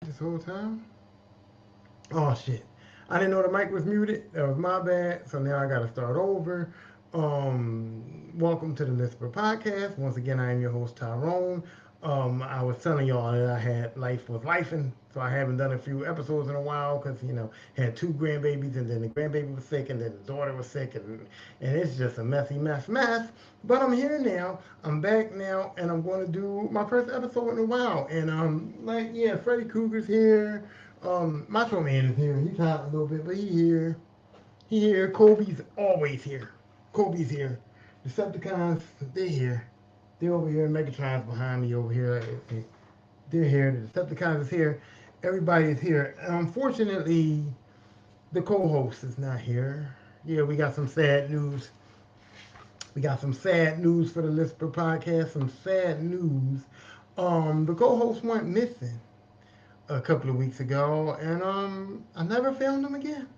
this whole time? Oh shit. I didn't know the mic was muted. That was my bad. So now I gotta start over. Welcome to the Lisper Podcast. Once again, I am your host Tyrone. I was telling y'all that I had life was lifing, so I haven't done a few episodes in a while because had two grandbabies and then the grandbaby was sick and then the daughter was sick and it's just a messy mess. But I'm here now. I'm back now, and I'm going to do my first episode in a while. And Freddy Krueger's here. Macho Man is here. He's hot a little bit, but he here. He here. Kobe's always here. Kobe's here. Decepticons, they're here. They're over here. Megatron's behind me over here. They're here. The Decepticons is here. Everybody is here. Unfortunately, the co-host is not here. Yeah, we got some sad news. We got some sad news for the Lisper podcast. Some sad news. The co-host went missing a couple of weeks ago, and I never found him again.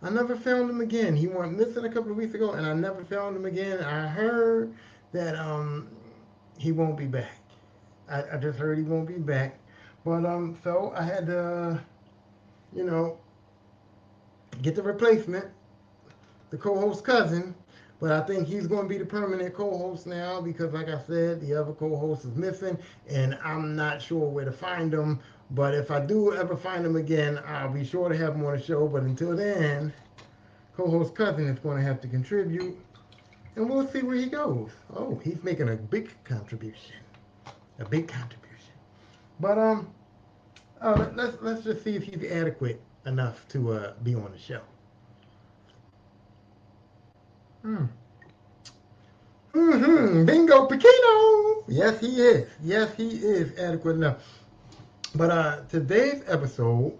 I never found him again. He went missing a couple of weeks ago, and I never found him again. I heard that he won't be back. I just heard he won't be back, but so I had to, you know, get the replacement, the co-host cousin. But I think he's going to be the permanent co-host now because, like I said, the other co-host is missing, and I'm not sure where to find him. But if I do ever find him again, I'll be sure to have him on the show. But until then, co-host cousin is going to have to contribute, and we'll see where he goes. Oh, he's making a big contribution, a big contribution. But let's just see if he's adequate enough to be on the show. Hmm. Bingo Pequeno. Yes, he is. Yes, he is adequate enough. But today's episode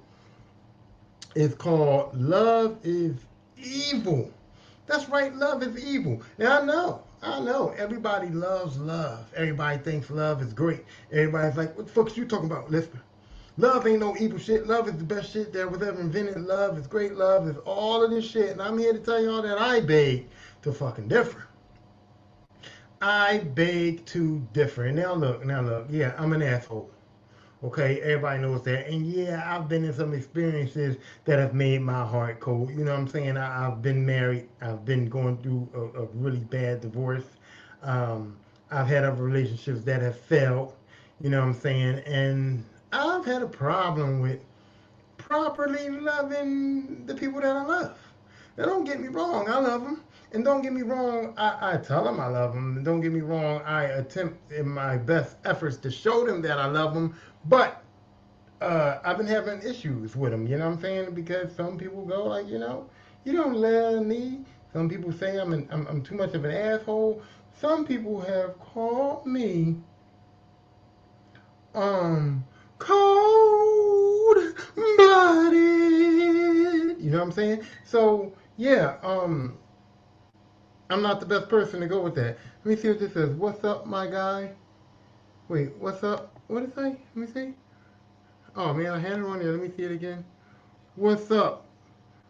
is called "Love Is Evil." That's right, love is evil. Now I know. Everybody loves love. Everybody thinks love is great. Everybody's like, "What the fuck is you talking about, Lisper? Love ain't no evil shit. Love is the best shit that was ever invented. Love is great. Love is all of this shit." And I'm here to tell y'all that I beg to fucking differ. I beg to differ. And now look, yeah, I'm an asshole. Okay, everybody knows that. And yeah, I've been in some experiences that have made my heart cold. You know what I'm saying? I've been married. I've been going through a really bad divorce. Um, I've had other relationships that have failed. You know what I'm saying? And I've had a problem with properly loving the people that I love. Now, don't get me wrong, I love them. And don't get me wrong, I tell them I love them. And don't get me wrong, I attempt in my best efforts to show them that I love them. But I've been having issues with them, you know what I'm saying? Because some people go like, you don't love me. Some people say I'm too much of an asshole. Some people have called me cold blooded. You know what I'm saying? So yeah, I'm not the best person to go with that. Let me see what this says. What's up, my guy? Wait, what's up? What did it say? Let me see. Oh man, I had it on there. Let me see it again. What's up?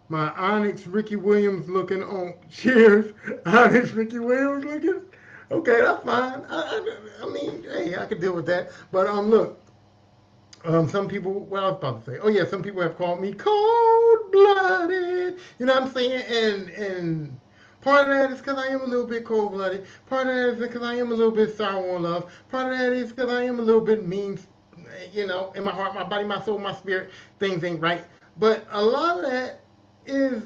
My Onyx Ricky Williams looking on. Cheers. Onyx Ricky Williams looking. Okay, that's fine. I mean, hey, I could deal with that. But look, some people, what I was about to say. Oh yeah, some people have called me cold blooded. You know what I'm saying? And part of that is because I am a little bit cold blooded. Part of that is because I am a little bit sour on love. Part of that is because I am a little bit mean. In my heart, my body, my soul, my spirit, things ain't right. But a lot of that is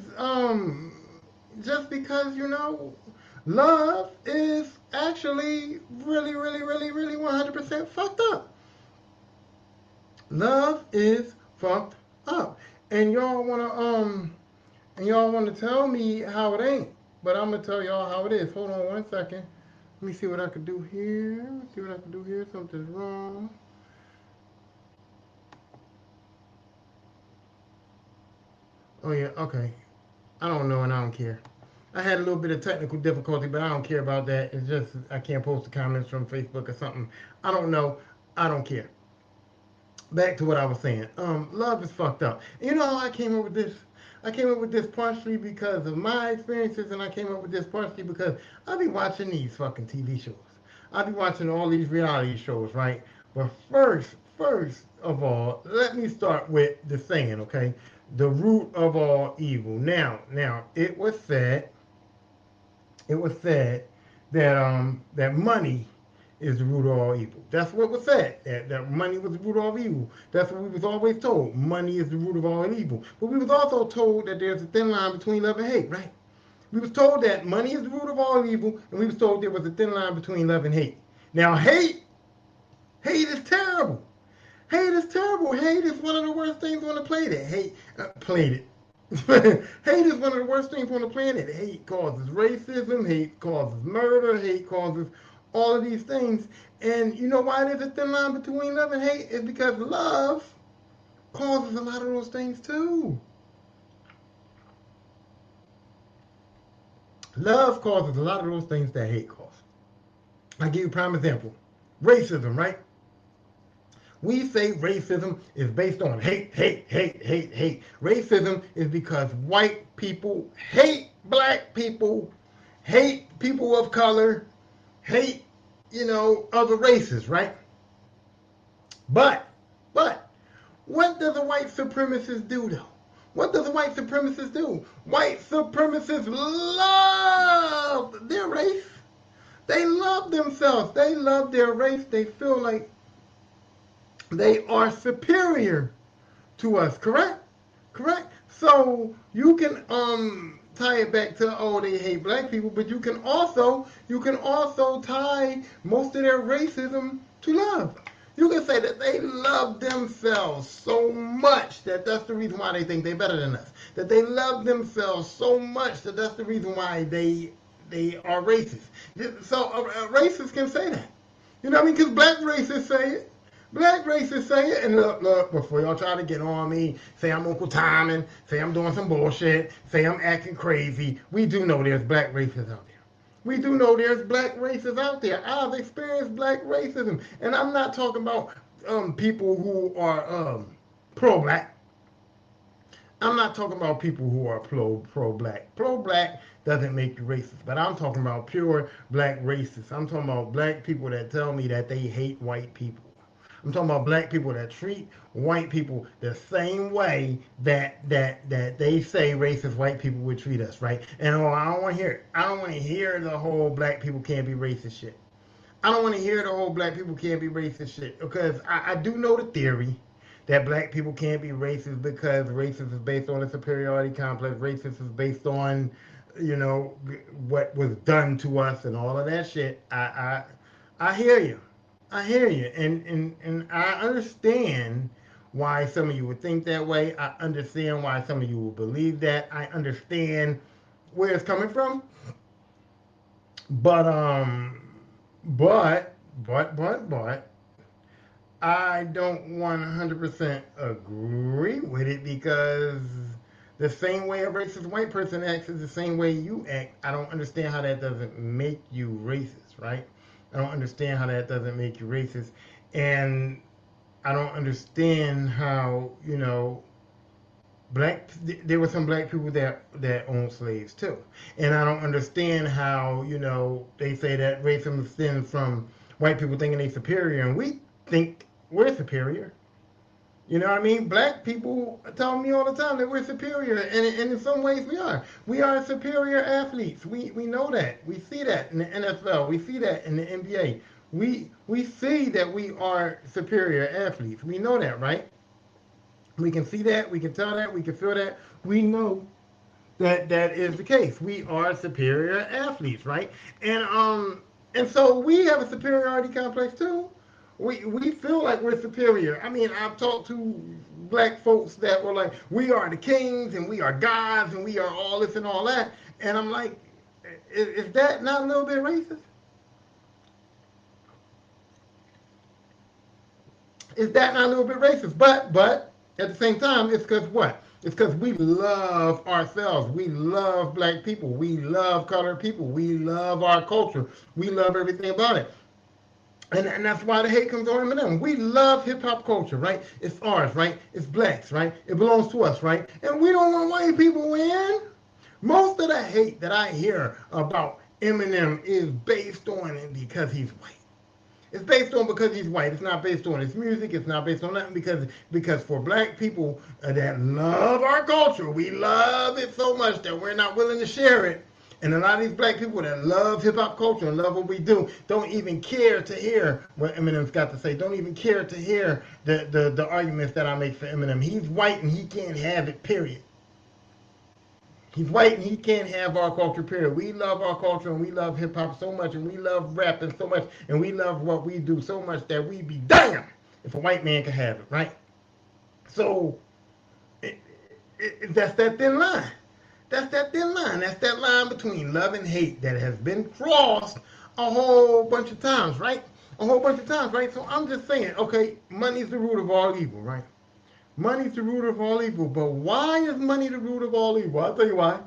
just because love is actually really, really, really, really 100% fucked up. Love is fucked up. And y'all wanna tell me how it ain't. But I'm gonna tell y'all how it is. Hold on one second. Let me see what I can do here. See what I can do here. Something's wrong. Oh yeah, okay. I don't know and I don't care. I had a little bit of technical difficulty, but I don't care about that. It's just I can't post the comments from Facebook or something. I don't know. I don't care. Back to what I was saying. Love is fucked up. And you know how I came up with this? I came up with this partially because of my experiences, and I came up with this partially because I be watching these fucking TV shows. I be watching all these reality shows, right? But first of all, let me start with the saying, okay? The root of all evil. Now, it was said that money is the root of all evil. That's what was said. That money was the root of all evil. That's what we was always told. Money is the root of all evil. But we was also told that there's a thin line between love and hate, right? We was told that money is the root of all evil, and we was told there was a thin line between love and hate. Now, hate is terrible. Hate is terrible. Hate is one of the worst things on the planet. Planet. Hate is one of the worst things on the planet. Hate causes racism. Hate causes murder. Hate causes all of these things. And you know why there's a thin line between love and hate? It's because love causes a lot of those things too. Love causes a lot of those things that hate causes. I'll give you a prime example. Racism, right? We say racism is based on hate, hate, hate, hate, hate. Racism is because white people hate black people, hate people of color, hate, other races, right? But, but, what does a white supremacist do though? What does a white supremacist do? White supremacists love their race. They love themselves. They love their race. They feel like they are superior to us, correct? Correct? So you can tie it back to, oh, they hate black people, but you can also tie most of their racism to love. You can say that they love themselves so much that that's the reason why they think they're better than us. That they love themselves so much that that's the reason why they are racist. So a racist can say that. You know what I mean? Because black racists say it. Black racists say it. And look, before y'all try to get on me, say I'm Uncle Tommy, say I'm doing some bullshit, say I'm acting crazy, we do know there's black racists out there. We do know there's black racists out there. I've experienced black racism. And I'm not talking about people who are pro-black. I'm not talking about people who are pro-black. Pro-black doesn't make you racist. But I'm talking about pure black racists. I'm talking about black people that tell me that they hate white people. I'm talking about black people that treat white people the same way that they say racist white people would treat us, right? And I don't want to hear it. I don't want to hear the whole black people can't be racist shit. I don't want to hear the whole black people can't be racist shit because I do know the theory that black people can't be racist because racism is based on a superiority complex. Racism is based on, what was done to us and all of that shit. I hear you. I hear you, and I understand why some of you would think that way. I understand why some of you will believe that. I understand where it's coming from. But but I don't 100% agree with it because the same way a racist white person acts is the same way you act. I don't understand how that doesn't make you racist, right? I don't understand how that doesn't make you racist. And I don't understand how, there were some black people that owned slaves too. And I don't understand how, they say that racism stems from white people thinking they're superior and we think we're superior. You know what I mean? Black people tell me all the time that we're superior, and in some ways we are. We are superior athletes. We know that. We see that in the NFL. We see that in the NBA. We see that we are superior athletes. We know that, right? We can see that. We can tell that. We can feel that. We know that that is the case. We are superior athletes, right? And so we have a superiority complex too. We feel like we're superior. I mean, I've talked to black folks that were like, we are the kings and we are gods and we are all this and all that. And I'm like, is that not a little bit racist? Is that not a little bit racist? But at the same time, it's because what? It's because we love ourselves. We love black people. We love colored people. We love our culture. We love everything about it. And that's why the hate comes on Eminem. We love hip hop culture, right? It's ours, right? It's blacks, right? It belongs to us, right? And we don't want white people in. Most of the hate that I hear about Eminem is based on it because he's white. It's based on because he's white. It's not based on his music. It's not based on nothing because for black people that love our culture, we love it so much that we're not willing to share it. And a lot of these black people that love hip hop culture and love what we do don't even care to hear what Eminem's got to say. Don't even care to hear the arguments that I make for Eminem. He's white and he can't have it, period. He's white and he can't have our culture, period. We love our culture and we love hip hop so much and we love rapping so much and we love what we do so much that we be damn if a white man could have it, right? So that's that thin line. That's that thin line. That's that line between love and hate that has been crossed a whole bunch of times, right? A whole bunch of times, right? So I'm just saying, okay, money's the root of all evil, right? Money's the root of all evil, but why is money the root of all evil? I'll tell you why.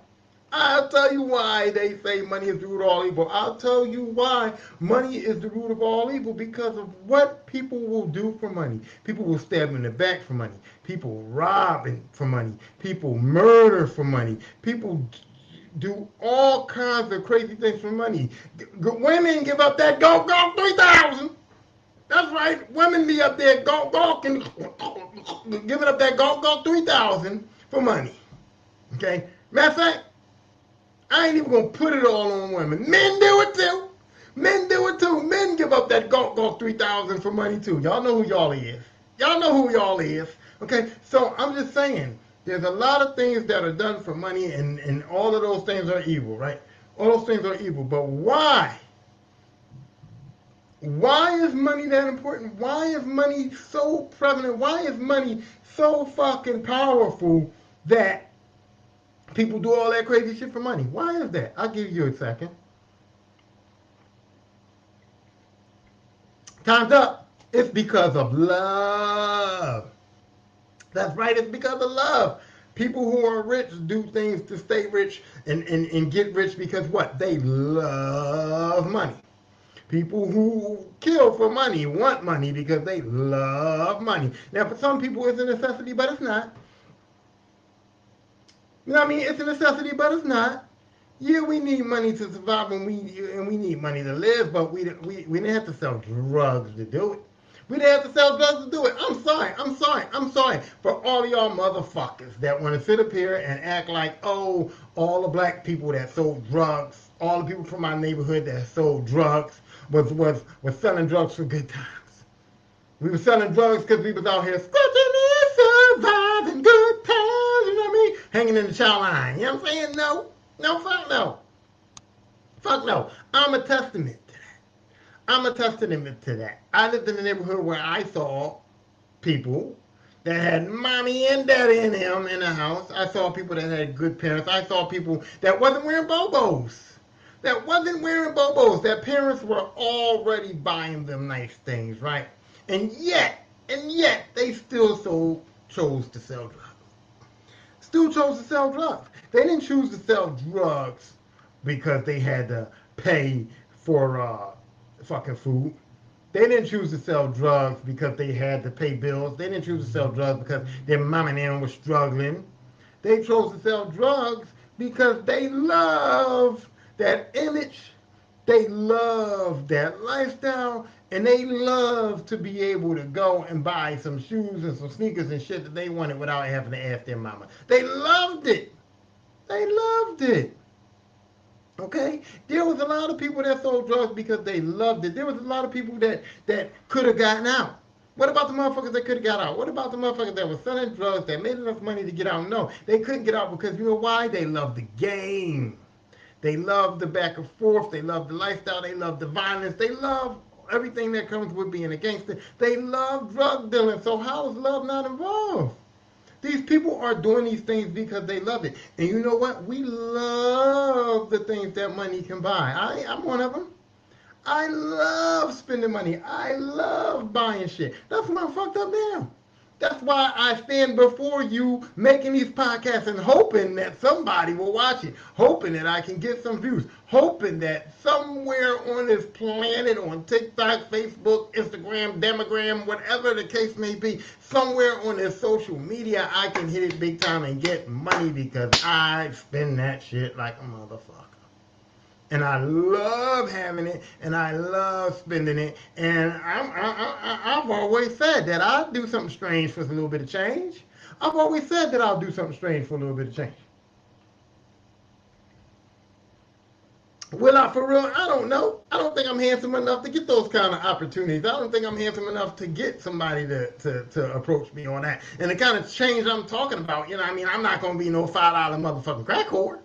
I'll tell you why they say money is the root of all evil. I'll tell you why money is the root of all evil, because of what people will do for money. People will stab in the back for money. People rob for money. People murder for money. People do all kinds of crazy things for money. Women give up that go-go 3,000. That's right. Women be up there gawking, giving up that go 3,000 for money. Okay? Matter of fact, I ain't even gonna put it all on women. Men do it too. Men do it too. Men give up that go 3,000 for money too. Y'all know who y'all is. Y'all know who y'all is. Okay? So I'm just saying, there's a lot of things that are done for money, and all of those things are evil, right? All those things are evil. But why? Why is money that important? Why is money so prevalent? Why is money so fucking powerful that people do all that crazy shit for money? Why is that? I'll give you a second. Time's up. It's because of love. That's right, it's because of love. People who are rich do things to stay rich and get rich because what? They love money. People who kill for money want money because they love money. Now, for some people, it's a necessity, but it's not. You know what I mean? It's a necessity, but it's not. Yeah, we need money to survive, and we need money to live, but we didn't have to sell drugs to do it. We didn't have to sell drugs to do it. I'm sorry for all of y'all motherfuckers that want to sit up here and act like, oh, all the black people that sold drugs, all the people from my neighborhood that sold drugs, was selling drugs for good times. We were selling drugs because we was out here scratching and surviving good times, you know what I mean? Hanging in the child line, you know what I'm saying? No, fuck no. Fuck no. I'm a testament to that. I'm a testament to that. I lived in a neighborhood where I saw people that had mommy and daddy in them in the house. I saw people that had good parents. I saw people that wasn't wearing bobos. That parents were already buying them nice things, right? And yet, they still chose to sell drugs. They didn't choose to sell drugs because they had to pay for fucking food. They didn't choose to sell drugs because they had to pay bills. They didn't choose to sell drugs because their mom and them were struggling. They chose to sell drugs because they love that image, they love that lifestyle, and they love to be able to go and buy some shoes and some sneakers and shit that they wanted without having to ask their mama. They loved it. Okay? There was a lot of people that sold drugs because they loved it. There was a lot of people that could have gotten out. What about the motherfuckers that could have got out? What about the motherfuckers that were selling drugs that made enough money to get out? No, they couldn't get out because you know why? They loved the game. They love the back and forth. They love the lifestyle. They love the violence. They love everything that comes with being a gangster. They love drug dealing. So how is love not involved? These people are doing these things because they love it. And you know what? We love the things that money can buy. I'm one of them. I love spending money. I love buying shit. That's why I'm fucked up now. That's why I stand before you making these podcasts and hoping that somebody will watch it, hoping that I can get some views, hoping that somewhere on this planet, on TikTok, Facebook, Instagram, Demogram, whatever the case may be, somewhere on this social media, I can hit it big time and get money because I spend that shit like a motherfucker. And I love having it, and I love spending it. And I've always said that I'll do something strange for a little bit of change. I've always said that I'll do something strange for a little bit of change. Will I for real? I don't know. I don't think I'm handsome enough to get those kind of opportunities. I don't think I'm handsome enough to get somebody to approach me on that. And the kind of change I'm talking about, you know, what I mean, I'm not gonna be no $5 motherfucking crack whore.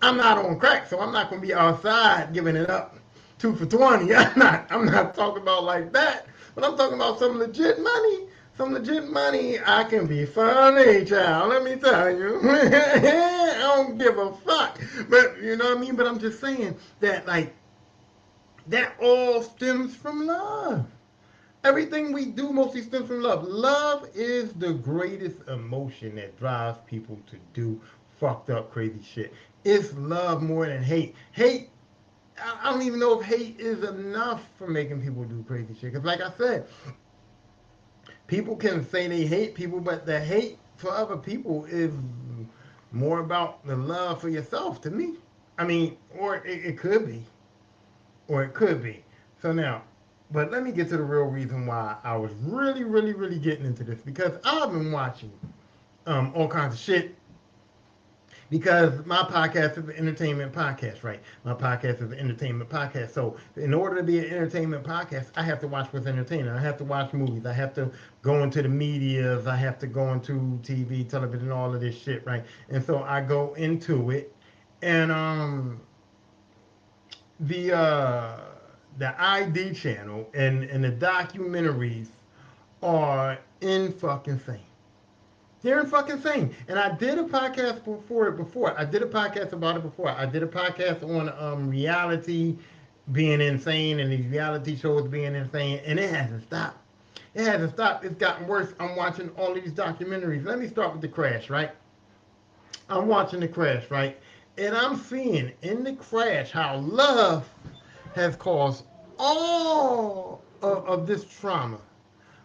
I'm not on crack, so I'm not gonna be outside giving it up 2 for $20. I'm not talking about like that. But I'm talking about some legit money. Some legit money. I can be funny, child. Let me tell you. I don't give a fuck. But you know what I mean? But I'm just saying that like that all stems from love. Everything we do mostly stems from love. Love is the greatest emotion that drives people to do fucked up, crazy shit. It's love more than hate. Hate, I don't even know if hate is enough for making people do crazy shit. Because, like I said, people can say they hate people, but the hate for other people is more about the love for yourself to me. I mean, or it could be. Or it could be. So now, but let me get to the real reason why I was really, really, really getting into this because I've been watching all kinds of shit. Because my podcast is an entertainment podcast, right? My podcast is an entertainment podcast. So, in order to be an entertainment podcast, I have to watch what's entertaining. I have to watch movies. I have to go into the medias. I have to go into TV, television, all of this shit, right? And so I go into it, and the uh, the ID channel and the documentaries are in fucking insane. They're in fucking insane. And I did a podcast before. I did a podcast about it before. I did a podcast on reality being insane and these reality shows being insane, and it hasn't stopped. It hasn't stopped. It's gotten worse. I'm watching all these documentaries. Let me start with The Crash, right? I'm watching The Crash, right? And I'm seeing in The Crash how love has caused all of this trauma.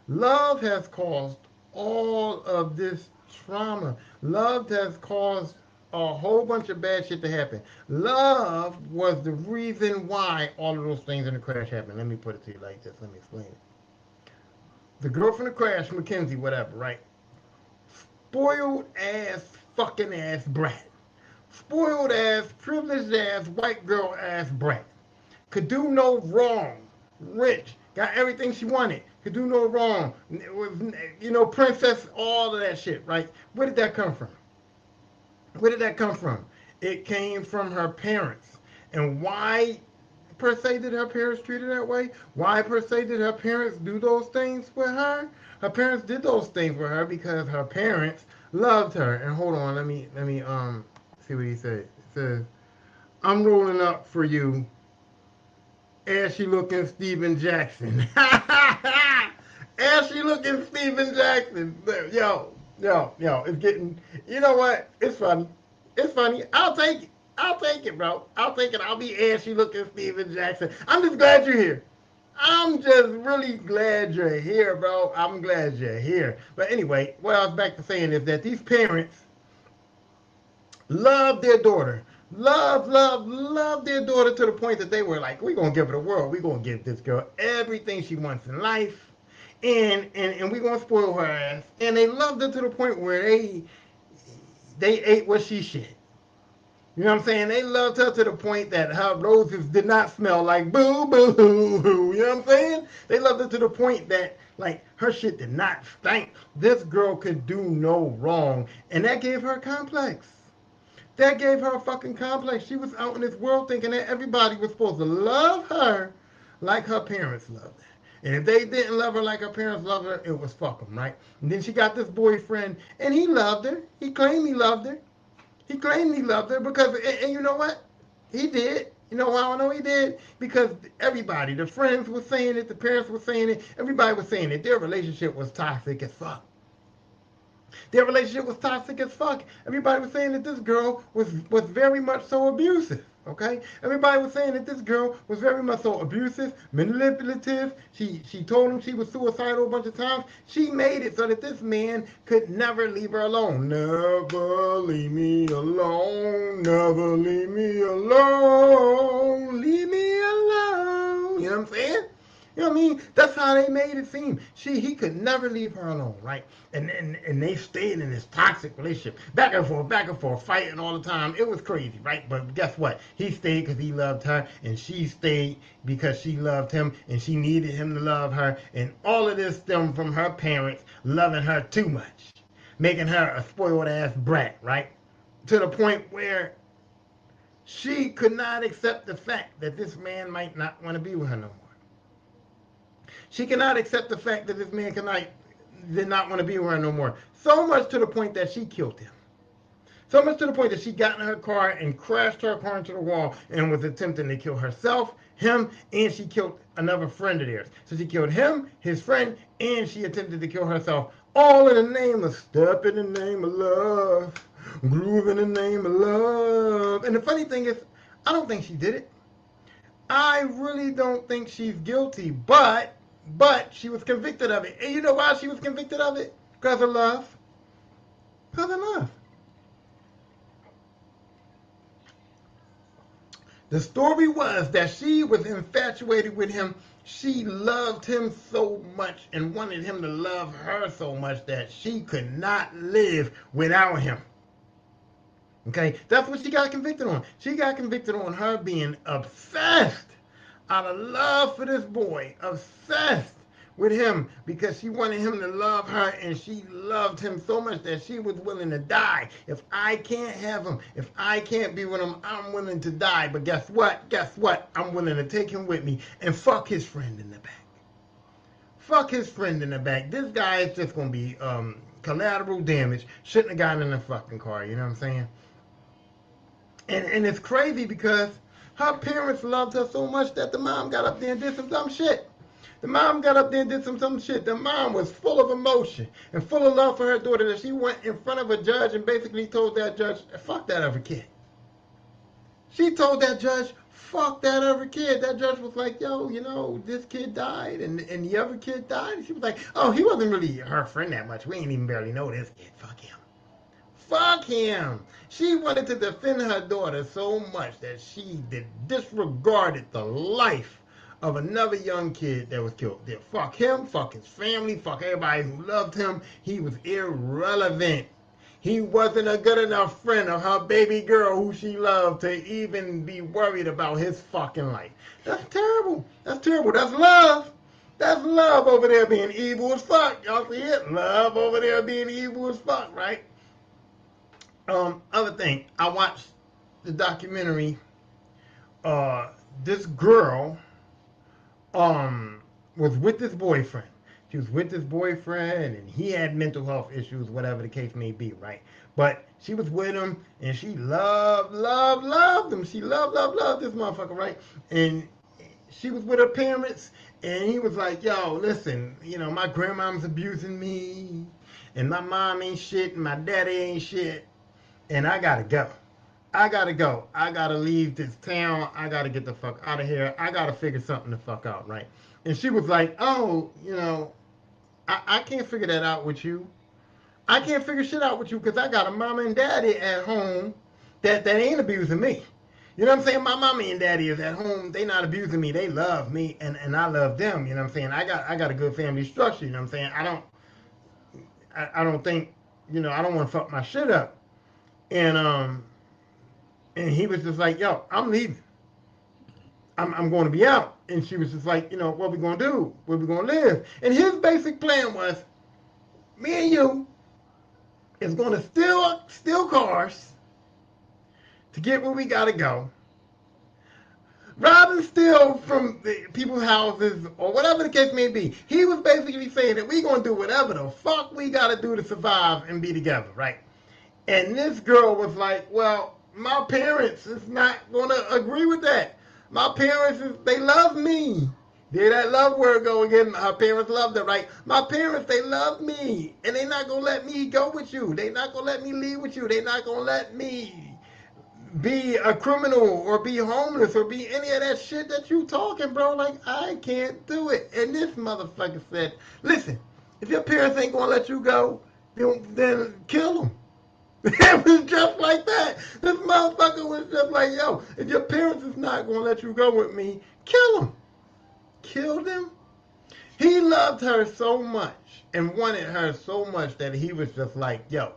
Love has caused all of this trauma. Love has caused a whole bunch of bad shit to happen. Love was the reason why all of those things in the crash happened. Let me put it to you like this. Let me explain it. The girl from the crash, Mackenzie, whatever, right? Spoiled ass, fucking ass brat. Spoiled ass, privileged ass, white girl ass brat. Could do no wrong. Rich, got everything she wanted. Could do no wrong. Was, princess, all of that shit, right? Where did that come from? Where did that come from? It came from her parents. And why per se did her parents treat her that way? Why per se did her parents do those things with her? Her parents did those things with her because her parents loved her. And hold on, let me see what he said. It says, I'm rolling up for you ashy looking Steven Jackson. Ashy looking Steven Jackson. Yo, it's getting, you know what? It's funny. It's funny. I'll take it. I'll take it, bro. I'll take it. I'll be ashy looking Steven Jackson. I'm just glad you're here. I'm just really glad you're here, bro. I'm glad you're here. But anyway, what I was back to saying is that these parents love their daughter. Love their daughter to the point that they were like, we're going to give her the world. We're going to give this girl everything she wants in life. And we're going to spoil her ass. And they loved her to the point where they ate what she shit. You know what I'm saying? They loved her to the point that her roses did not smell like boo boo hoo. You know what I'm saying? They loved her to the point that like her shit did not stink. This girl could do no wrong. And that gave her a complex. That gave her a fucking complex. She was out in this world thinking that everybody was supposed to love her like her parents loved her. And if they didn't love her like her parents loved her, it was fuck them, right? And then she got this boyfriend, and he loved her. He claimed he loved her. He claimed he loved her because, and you know what? He did. You know why I know he did? Because everybody, the friends were saying it, the parents were saying it, everybody was saying it. Their relationship was toxic as fuck. Their relationship was toxic as fuck. Everybody was saying that this girl was very much so abusive. Okay? Everybody was saying that this girl was very much so abusive, manipulative. She told him she was suicidal a bunch of times. She made it so that this man could never leave her alone. Never leave me alone. Never leave me alone. know what I mean? That's how they made it seem. He could never leave her alone, right? And they stayed in this toxic relationship, back and forth, fighting all the time. It was crazy, right? But guess what? He stayed because he loved her, and she stayed because she loved him, and she needed him to love her. And all of this stemmed from her parents loving her too much, making her a spoiled ass brat, right? To the point where she could not accept the fact that this man might not want to be with her no more. She cannot accept the fact that this man did not want to be with her no more. So much to the point that she killed him. So much to the point that she got in her car and crashed her car into the wall and was attempting to kill herself, him, and she killed another friend of theirs. So she killed him, his friend, and she attempted to kill herself, all in the name of step in the name of love, groove in the name of love. And the funny thing is, I don't think she did it. I really don't think she's guilty, but she was convicted of it. And you know why she was convicted of it? Because of love. Because of love. The story was that she was infatuated with him. She loved him so much and wanted him to love her so much that she could not live without him. Okay, that's what she got convicted on. She got convicted on her being obsessed out of love for this boy, obsessed with him because she wanted him to love her, and she loved him so much that she was willing to die. If I can't have him, if I can't be with him, I'm willing to die. But guess what? Guess what? I'm willing to take him with me and fuck his friend in the back. Fuck his friend in the back. This guy is just going to be collateral damage. Shouldn't have gotten in the fucking car, you know what I'm saying? And it's crazy because her parents loved her so much that the mom got up there and did some dumb shit. The mom got up there and did some dumb shit. The mom was full of emotion and full of love for her daughter that she went in front of a judge and basically told that judge, fuck that other kid. She told that judge, fuck that other kid. That judge was like, yo, you know, this kid died and the other kid died. And she was like, oh, he wasn't really her friend that much. We ain't even barely know this kid. Fuck him. Fuck him. She wanted to defend her daughter so much that she disregarded the life of another young kid that was killed. Fuck him, fuck his family, fuck everybody who loved him. He was irrelevant. He wasn't a good enough friend of her baby girl who she loved to even be worried about his fucking life. That's terrible. That's terrible. That's love. That's love over there being evil as fuck. Y'all see it? Love over there being evil as fuck, right? Other thing, I watched the documentary. This girl was with this boyfriend. She was with this boyfriend, and he had mental health issues, whatever the case may be, right? But she was with him, and she loved him. She loved this motherfucker, right? And she was with her parents, and he was like, yo, listen, you know, my grandmom's abusing me, and my mom ain't shit, and my daddy ain't shit, and I gotta go. I gotta leave this town. I gotta get the fuck out of here. I gotta figure something the fuck out, right? And she was like, oh, you know, I can't figure that out with you. I can't figure shit out with you because I got a mama and daddy at home that ain't abusing me. You know what I'm saying? My mama and daddy is at home. They not abusing me. They love me, and I love them. You know what I'm saying? I got a good family structure. You know what I'm saying? I don't think, you know, I don't want to fuck my shit up. And he was just like, yo, I'm leaving. I'm going to be out. And she was just like, you know, what we going to do? Where we going to live? And his basic plan was, me and you is going to steal cars to get where we got to go. Rob and steal from the people's houses or whatever the case may be. He was basically saying that we going to do whatever the fuck we got to do to survive and be together, right? And this girl was like, well, my parents is not going to agree with that. My parents, they love me. There that love word go again. Her parents loved her, right? My parents, they love me. And they not going to let me go with you. They not going to let me leave with you. They not going to let me be a criminal or be homeless or be any of that shit that you talking, bro. Like, I can't do it. And this motherfucker said, listen, if your parents ain't going to let you go, then kill them. It was just like that. This motherfucker was just like, yo, if your parents is not going to let you go with me, kill them. Kill them? He loved her so much and wanted her so much that he was just like, yo,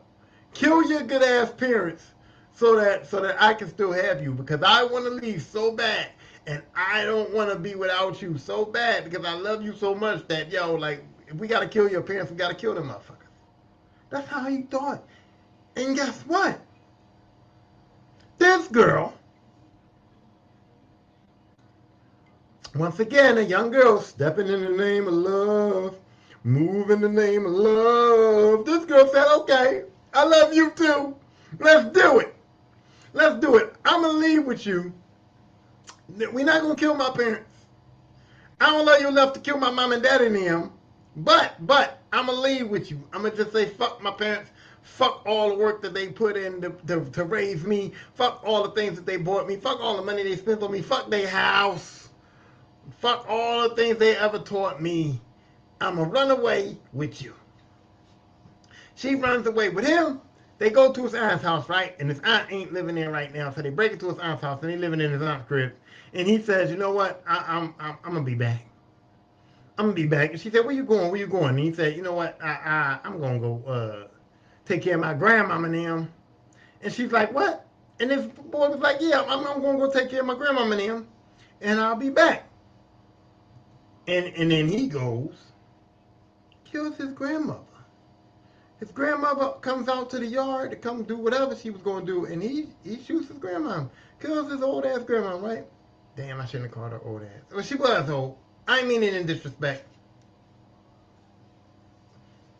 kill your good ass parents so that I can still have you because I want to leave so bad and I don't want to be without you so bad because I love you so much that yo, like, if we gotta kill your parents, we gotta kill them motherfuckers. That's how he thought. And guess what? This girl, once again, a young girl stepping in the name of love, move in the name of love. This girl said, okay, I love you too. Let's do it. Let's do it. I'm going to leave with you. We're not going to kill my parents. I don't love you enough to kill my mom and dad and them. But, I'm going to leave with you. I'm going to just say, fuck my parents. Fuck all the work that they put in to raise me. Fuck all the things that they bought me. Fuck all the money they spent on me. Fuck their house. Fuck all the things they ever taught me. I'm going to run away with you. She runs away with him. They go to his aunt's house, right? And his aunt ain't living there right now. So they break into his aunt's house and they living in his aunt's crib. And he says, you know what? I'm going to be back. I'm going to be back. And she said, where you going? Where you going? And he said, you know what? I'm going to go take care of my grandmama and them. And she's like, what? And this boy was like, yeah, I'm going to go take care of my grandmama and them. And I'll be back. And then he goes, kills his grandmother. His grandmother comes out to the yard to come do whatever she was going to do, and he shoots his grandma. Kills his old-ass grandma, right? Damn, I shouldn't have called her old-ass. Well, she was old. I mean it in disrespect.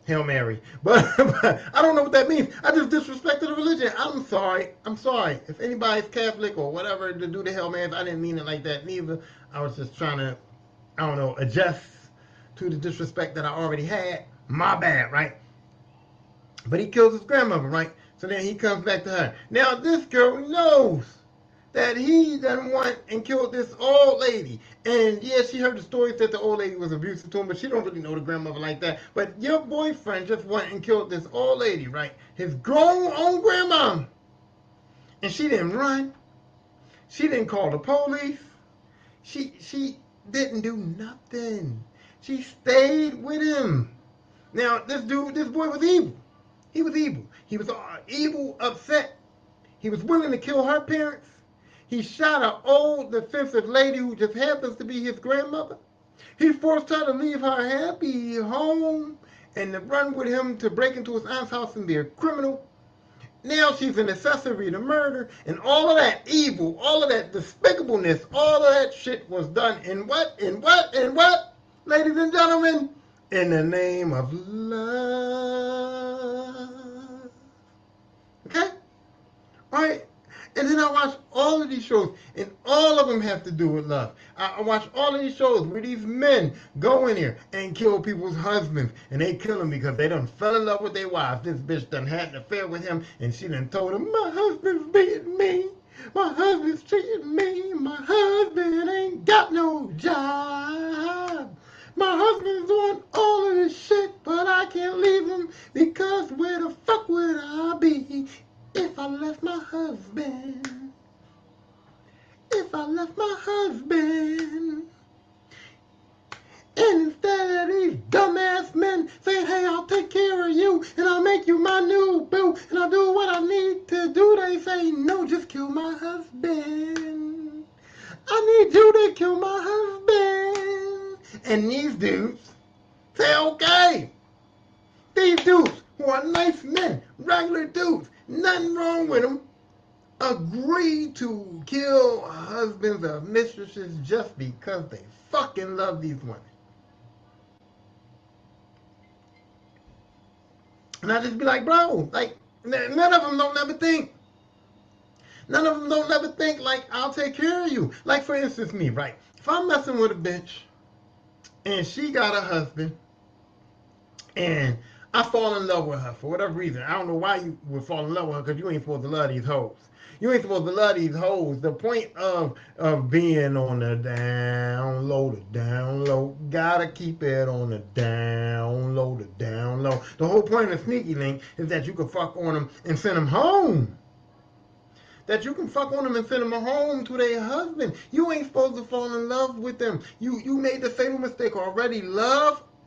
Hail Mary. But I don't know what that means. I just disrespected the religion. I'm sorry. If anybody's Catholic or whatever to do the Hail Marys, I didn't mean it like that neither. I was just trying to, I don't know, adjust to the disrespect that I already had. My bad, right? But he kills his grandmother, right? So then he comes back to her. Now this girl knows that he done went and killed this old lady. And yeah, she heard the stories that the old lady was abusive to him, but she don't really know the grandmother like that. But your boyfriend just went and killed this old lady, right? His grown old grandma. And she didn't run. She didn't call the police. She didn't do nothing. She stayed with him. Now this boy was evil. He was evil. He was evil, upset. He was willing to kill her parents. He shot an old, defensive lady who just happens to be his grandmother. He forced her to leave her happy home and to run with him to break into his aunt's house and be a criminal. Now she's an accessory to murder, and all of that evil, all of that despicableness, all of that shit was done in what? Ladies and gentlemen, in the name of love. Okay? All right? And then I watch all of these shows, and all of them have to do with love. I watch all of these shows where these men go in here and kill people's husbands, and they kill them because they done fell in love with their wives. This bitch done had an affair with him, and she done told him, my husband's beating me. My husband's cheating me. My husband ain't got no job. My husband's doing all of this shit, but I can't leave him because where the fuck would I be if I left my husband? If I left my husband. And instead of these dumbass men saying, hey, I'll take care of you and I'll make you my new boo and I'll do what I need to do, they say, no, just kill my husband. I need you to kill my husband. And these dudes say, okay. These dudes who are nice men, regular dudes, nothing wrong with them, agree to kill husbands or mistresses just because they fucking love these women. And I just be like, bro, like, none of them don't ever think. None of them don't ever think, like, I'll take care of you. Like, for instance, me, right? If I'm messing with a bitch, and she got a husband, and I fall in love with her for whatever reason. I don't know why you would fall in love with her, because you ain't supposed to love these hoes. You ain't supposed to love these hoes. The point of being on the down low, gotta keep it on the down low, The whole point of Sneaky Link is that you can fuck on them and send them home. that you can fuck on them and send them home to their husband. You ain't supposed to fall in love with them. You made the fatal mistake already.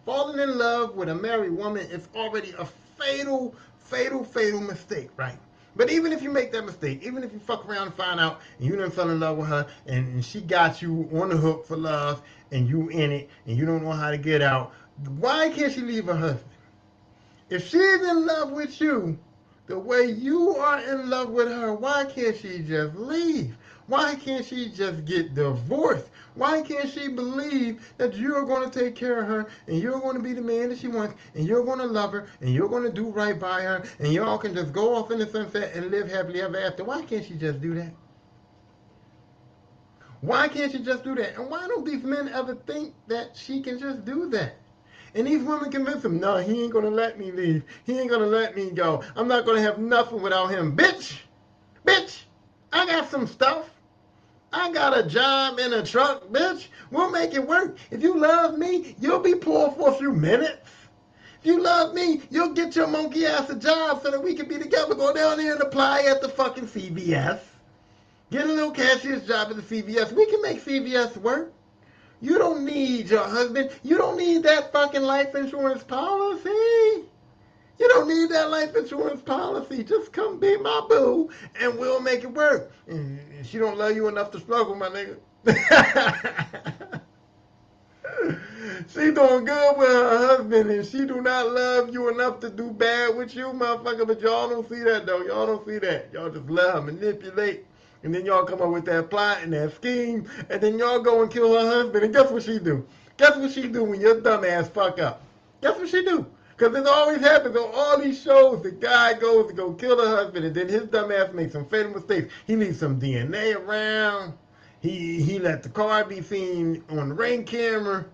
Falling in love with a married woman is already a fatal mistake, right? But even if you make that mistake, even if you fuck around and find out and you done fell in love with her and she got you on the hook for love and you in it and you don't know how to get out, why can't she leave her husband? If she's in love with you the way you are in love with her, why can't she just leave? Why can't she just get divorced? Why can't she believe that you're going to take care of her and you're going to be the man that she wants and you're going to love her and you're going to do right by her and y'all can just go off in the sunset and live happily ever after? Why can't she just do that? Why can't she just do that? And why don't these men ever think that she can just do that? And these women convince him, no, he ain't gonna let me leave. He ain't gonna let me go. I'm not gonna have nothing without him. Bitch, I got some stuff. I got a job in a truck, bitch. We'll make it work. If you love me, you'll be poor for a few minutes. If you love me, you'll get your monkey ass a job so that we can be together. Go down there and apply at the fucking CVS. Get a little cashier's job at the CVS. We can make CVS work. You don't need your husband. You don't need that fucking life insurance policy. You don't need that life insurance policy. Just come be my boo and we'll make it work. And she don't love you enough to struggle, my nigga. She doing good with her husband and she do not love you enough to do bad with you, motherfucker. But y'all don't see that, though. Y'all don't see that. Y'all just let her manipulate. And then y'all come up with that plot and that scheme. And then y'all go and kill her husband. And guess what she do? Guess what she do when your dumb ass fuck up? Guess what she do? Because it always happens on all these shows. The guy goes to go kill her husband. And then his dumb ass makes some fatal mistakes. He leaves some DNA around. He let the car be seen on the ring camera.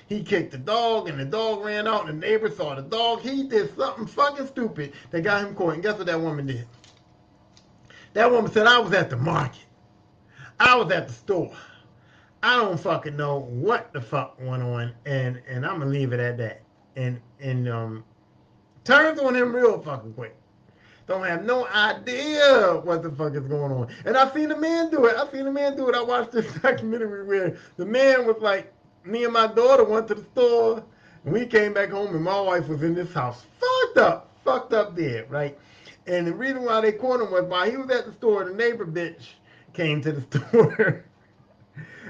He kicked the dog and the dog ran out and the neighbor saw the dog. He did something fucking stupid that got him caught. And guess what that woman did? That woman said, I was at the market. I was at the store. I don't fucking know what the fuck went on. And I'm going to leave it at that. And turns on him real fucking quick. Don't have no idea what the fuck is going on. And I've seen the man do it. I watched this documentary where the man was like, me and my daughter went to the store and we came back home and my wife was in this house fucked up dead, right? And the reason why they caught him was while he was at the store, the neighbor bitch came to the store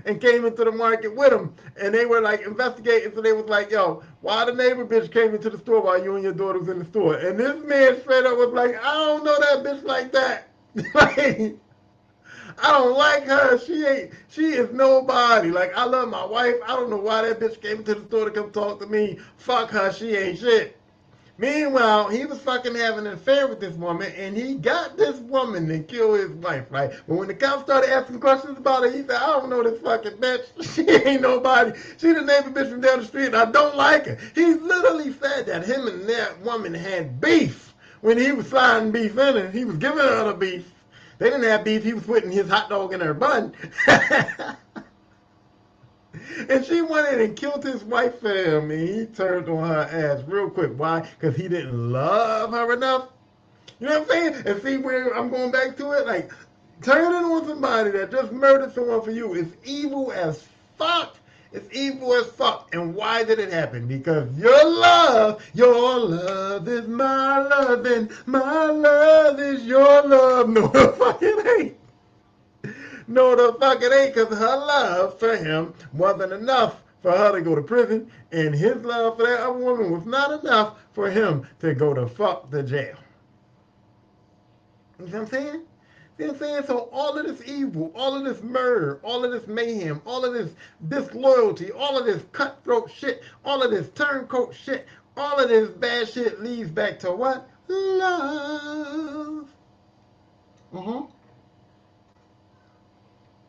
and came into the market with him. And they were like investigating. So they was like, yo, why the neighbor bitch came into the store while you and your daughter was in the store? And this man straight up was like, I don't know that bitch like that. Like, I don't like her. She is nobody. Like, I love my wife. I don't know why that bitch came into the store to come talk to me. Fuck her. She ain't shit. Meanwhile, he was fucking having an affair with this woman, and he got this woman to kill his wife, right? But when the cops started asking questions about her, he said, I don't know this fucking bitch. She ain't nobody. She the neighbor bitch from down the street, and I don't like her. He literally said that him and that woman had beef when he was sliding beef in her. He was giving her the beef. They didn't have beef. He was putting his hot dog in her bun. And she went in and killed his wife for him, and he turned on her ass real quick. Why? Because he didn't love her enough. You know what I'm saying? And see where I'm going back to it? Like, turning on somebody that just murdered someone for you is evil as fuck. It's evil as fuck. And why did it happen? Because your love is my love, and my love is your love. No, the fuck it ain't. No, the fuck it ain't, because her love for him wasn't enough for her to go to prison, and his love for that other woman was not enough for him to go to fuck the jail. You know what I'm saying? See what I'm saying? So all of this evil, all of this murder, all of this mayhem, all of this disloyalty, all of this cutthroat shit, all of this turncoat shit, all of this bad shit leads back to what? Love. Mm-hmm.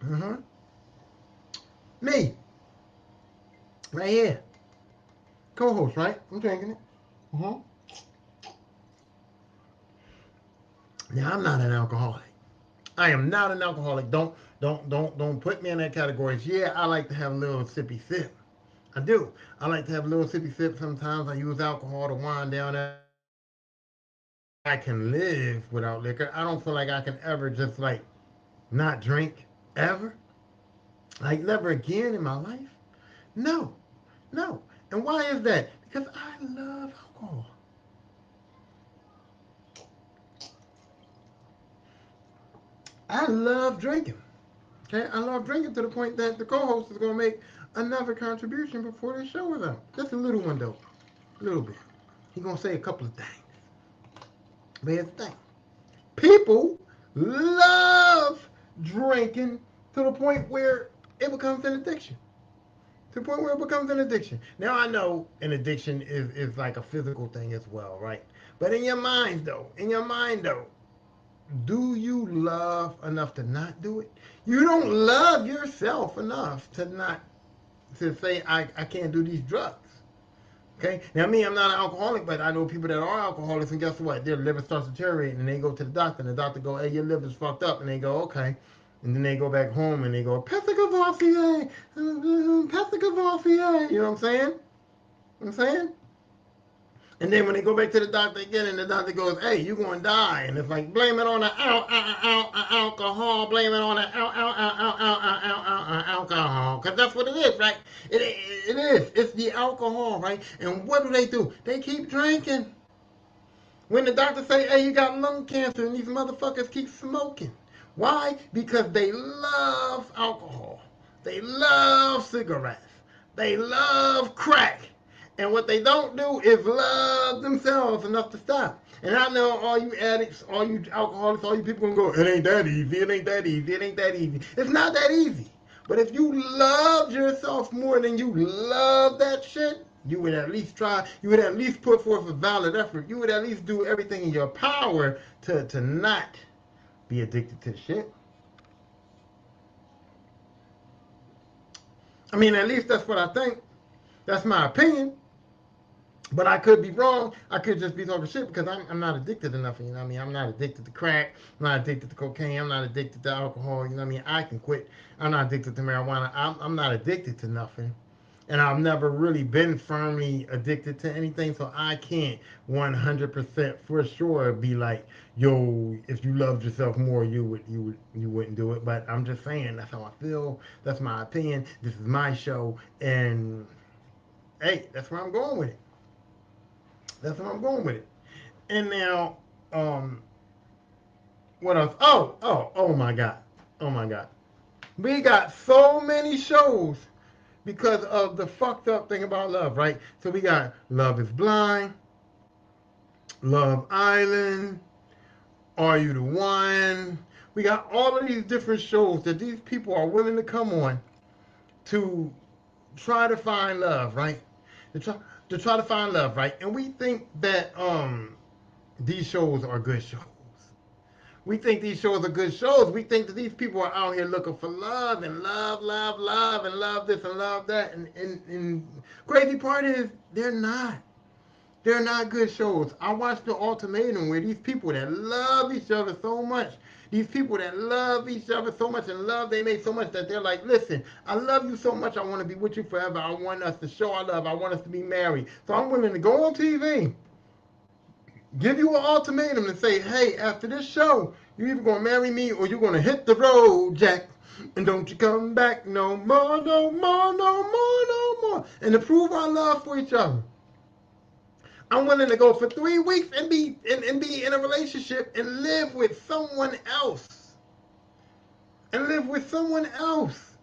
Mm-hmm. Me. Right here. Co-host, right? I'm drinking it. Mm-hmm. Now I'm not an alcoholic. I am not an alcoholic. Don't put me in that category. Yeah, I like to have a little sippy sip. I do. I like to have a little sippy sip. Sometimes I use alcohol to wind down. I can live without liquor. I don't feel like I can ever just like not drink ever? Like never again in my life? No, no. And why is that? Because I love alcohol. I love drinking. Okay, I love drinking to the point that the co-host is going to make another contribution before the show is out. Just a little one though, a little bit. He's going to say a couple of things. But here's the thing: people love drinking to the point where it becomes an addiction. To the point where it becomes an addiction. Now I know an addiction is like a physical thing as well, right? But in your mind though, do you love enough to not do it? You don't love yourself enough to not to say I can't do these drugs. Okay. Now me, I'm not an alcoholic, but I know people that are alcoholics, and guess what? Their liver starts deteriorating, and they go to the doctor, and the doctor go, "Hey, your liver's fucked up," and they go, "Okay." And then they go back home and they go, Pescavossier, Pescavossier. You know what I'm saying? I'm saying? And then when they go back to the doctor again, and the doctor goes, "Hey, you're going to die," and it's like, blame it on the alcohol, blame it on the alcohol, because that's what it is, right? It is. It's the alcohol, right? And what do? They keep drinking. When the doctor say, "Hey, you got lung cancer," and these motherfuckers keep smoking. Why? Because they love alcohol. They love cigarettes. They love crack. And what they don't do is love themselves enough to stop. And I know all you addicts, all you alcoholics, all you people gonna go, "It ain't that easy, it ain't that easy, it ain't that easy." It's not that easy. But if you loved yourself more than you love that shit, you would at least try, you would at least put forth a valid effort. You would at least do everything in your power to not be addicted to the shit. I mean, at least that's what I think. That's my opinion. But I could be wrong. I could just be talking shit because I'm not addicted to nothing. You know what I mean? I'm not addicted to crack. I'm not addicted to cocaine. I'm not addicted to alcohol. You know what I mean? I can quit. I'm not addicted to marijuana. I'm not addicted to nothing. And I've never really been firmly addicted to anything. So I can't 100% for sure be like, yo, if you loved yourself more, you wouldn't do it. But I'm just saying that's how I feel. That's my opinion. This is my show. And hey, that's where I'm going with it. That's where I'm going with it. And now, um, what else? Oh my God. Oh my God. We got so many shows because of the fucked up thing about love, right? So we got Love is Blind, Love Island, Are You the One? We got all of these different shows that these people are willing to come on to try to find love, right? To try to find love, right? And we think that these shows are good shows. We think these shows are good shows. We think that these people are out here looking for love and love and love this and love that. And crazy part is they're not. They're not good shows. I watched The Ultimatum where these people that love each other so much, these people that love each other so much and love they made so much that they're like, listen, I love you so much. I want to be with you forever. I want us to show our love. I want us to be married. So I'm willing to go on TV, give you an ultimatum and say, hey, after this show, you're either going to marry me or you're going to hit the road, Jack. And don't you come back no more, no more, no more, no more. And to prove our love for each other, I'm willing to go for 3 weeks and be in a relationship and live with someone else. And live with someone else.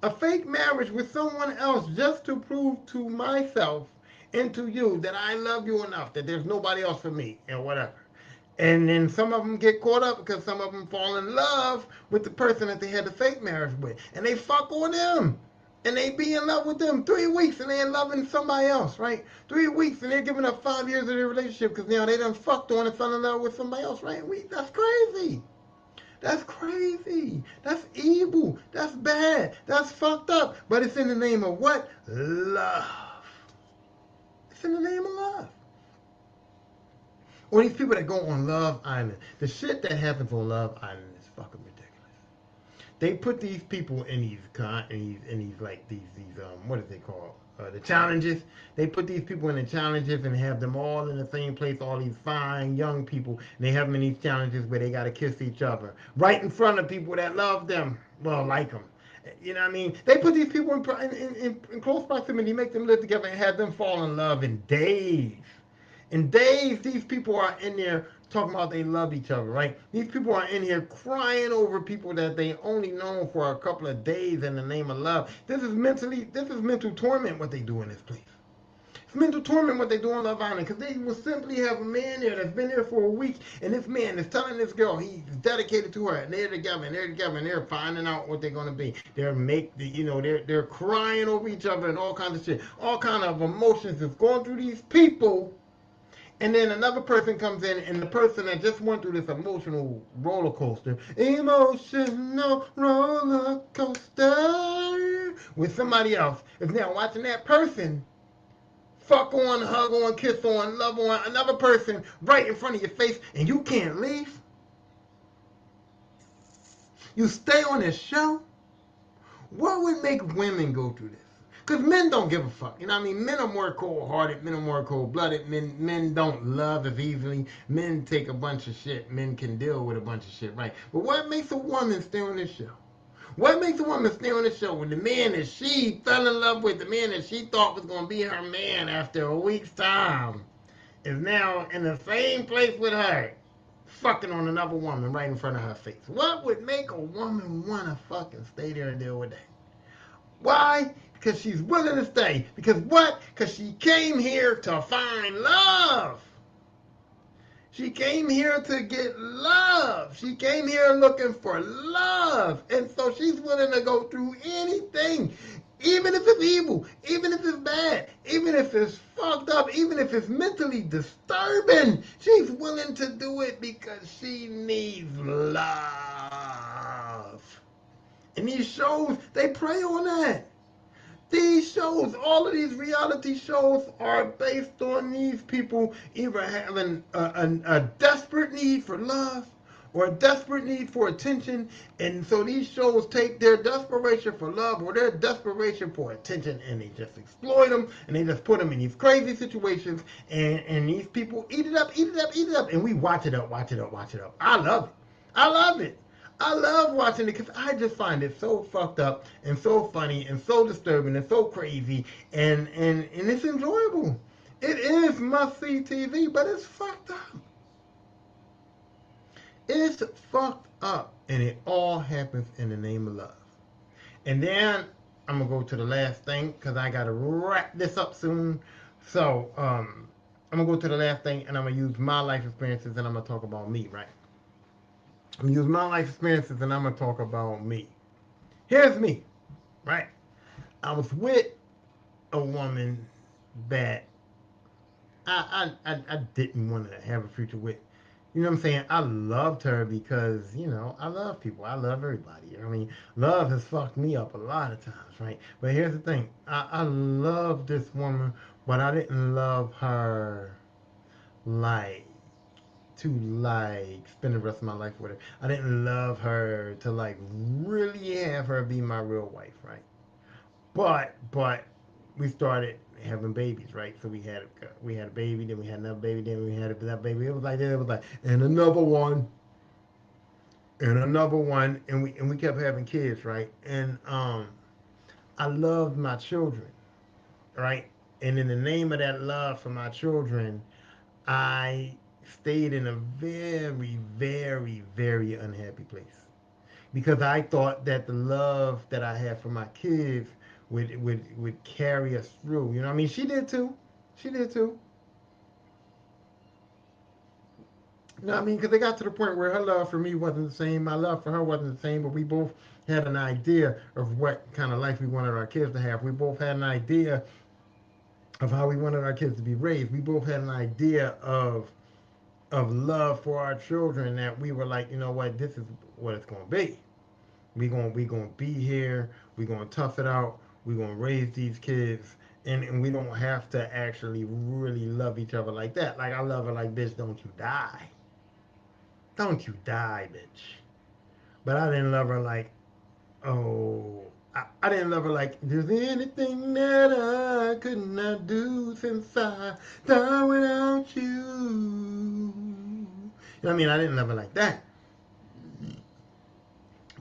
A fake marriage with someone else just to prove to myself and to you that I love you enough, that there's nobody else for me and whatever. And then some of them get caught up because some of them fall in love with the person that they had the fake marriage with. And they fuck on them. And they be in love with them 3 weeks and they in love with somebody else, right? 3 weeks and they're giving up 5 years of their relationship because now they done fucked on and fell in love with somebody else, right? That's crazy. That's crazy. That's evil. That's bad. That's fucked up. But it's in the name of what? Love. It's in the name of love. Or these people that go on Love Island. The shit that happens on Love Island is fucking ridiculous. They put these people in these like these what is they called? the challenges. They put these people in the challenges and have them all in the same place. All these fine young people, and they have them in these challenges where they got to kiss each other right in front of people that love them, well, like them. You know what I mean? They put these people in close proximity, make them live together, and have them fall in love in days. In days, these people are in there talking about they love each other, right? These people are in here crying over people that they only known for a couple of days in the name of love. This is mental torment what they do in this place. It's mental torment what they do on Love Island because they will simply have a man there that's been there for a week, and this man is telling this girl he's dedicated to her, and they're together, and they're finding out what they're gonna be. They're crying over each other and all kinds of shit, all kind of emotions is going through these people, and then another person comes in, and the person that just went through this emotional roller coaster with somebody else is now watching that person fuck on, hug on, kiss on, love on another person right in front of your face, and you can't leave. You stay on this show. What would make women go through this? Because men don't give a fuck. You know what I mean? Men are more cold-hearted. Men are more cold-blooded. Men don't love as easily. Men take a bunch of shit. Men can deal with a bunch of shit, right? But what makes a woman stay on this show? What makes a woman stay on the show when the man that she fell in love with, the man that she thought was going to be her man after a week's time, is now in the same place with her, fucking on another woman right in front of her face? What would make a woman want to fucking stay there and deal with that? Why? Because she's willing to stay. Because what? Because she came here to find love. She came here to get love. She came here looking for love. And so she's willing to go through anything, even if it's evil, even if it's bad, even if it's fucked up, even if it's mentally disturbing. She's willing to do it because she needs love. And these shows, they prey on that. These shows, all of these reality shows are based on these people either having a desperate need for love or a desperate need for attention. And so these shows take their desperation for love or their desperation for attention and they just exploit them and they just put them in these crazy situations. And these people eat it up, eat it up, eat it up. And we watch it up, watch it up, watch it up. I love it. I love it. I love watching it because I just find it so fucked up and so funny and so disturbing and so crazy and it's enjoyable. It is must-see TV, but it's fucked up. It's fucked up, and it all happens in the name of love. And then I'm gonna go to the last thing because I gotta wrap this up soon. So I'm gonna go to the last thing, and I'm gonna use my life experiences, and I'm gonna talk about me, right? I'm gonna use my life experiences, and I'm gonna talk about me. Here's me, right? I was with a woman that I didn't want to have a future with. You know what I'm saying? I loved her because, I love people. I love everybody. I mean, love has fucked me up a lot of times, right? But here's the thing. I love this woman, but I didn't love her like to like spend the rest of my life with her. I didn't love her to like really have her be my real wife, right? But we started having babies, right? So we had a baby, then we had another baby, then we had another baby. It was like and another one, and another one, and we kept having kids, right? And I loved my children, right? And in the name of that love for my children, I stayed in a very, very, very unhappy place because I thought that the love that I had for my kids would carry us through. You know, what I mean, she did too. She did too. You know, what I mean, because it got to the point where her love for me wasn't the same, my love for her wasn't the same, but we both had an idea of what kind of life we wanted our kids to have. We both had an idea of how we wanted our kids to be raised. We both had an idea of love for our children that we were like, you know what, this is what it's gonna be. We gonna be here. We gonna tough it out. We gonna raise these kids, and we don't have to actually really love each other like that. Like I love her like, bitch, don't you die, don't you die, bitch. But I didn't love her like, oh, I didn't love her like there's anything that I could not do since I died without you. You know what I mean? I didn't love her like that.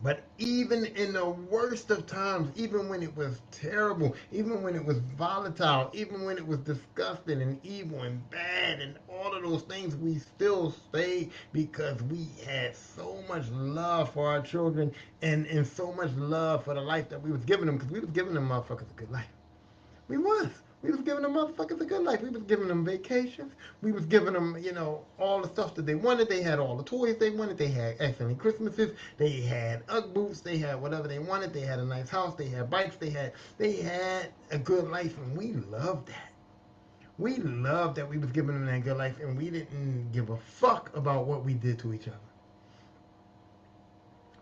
But even in the worst of times, even when it was terrible, even when it was volatile, even when it was disgusting and evil and bad and all of those things, we still stayed because we had so much love for our children and so much love for the life that we was giving them because we was giving them motherfuckers a good life. We was. We was giving them motherfuckers a good life. We was giving them vacations. We was giving them, all the stuff that they wanted. They had all the toys they wanted. They had excellent Christmases. They had UGG boots. They had whatever they wanted. They had a nice house. They had bikes. They had a good life, and we loved that. We loved that we was giving them that good life, and we didn't give a fuck about what we did to each other.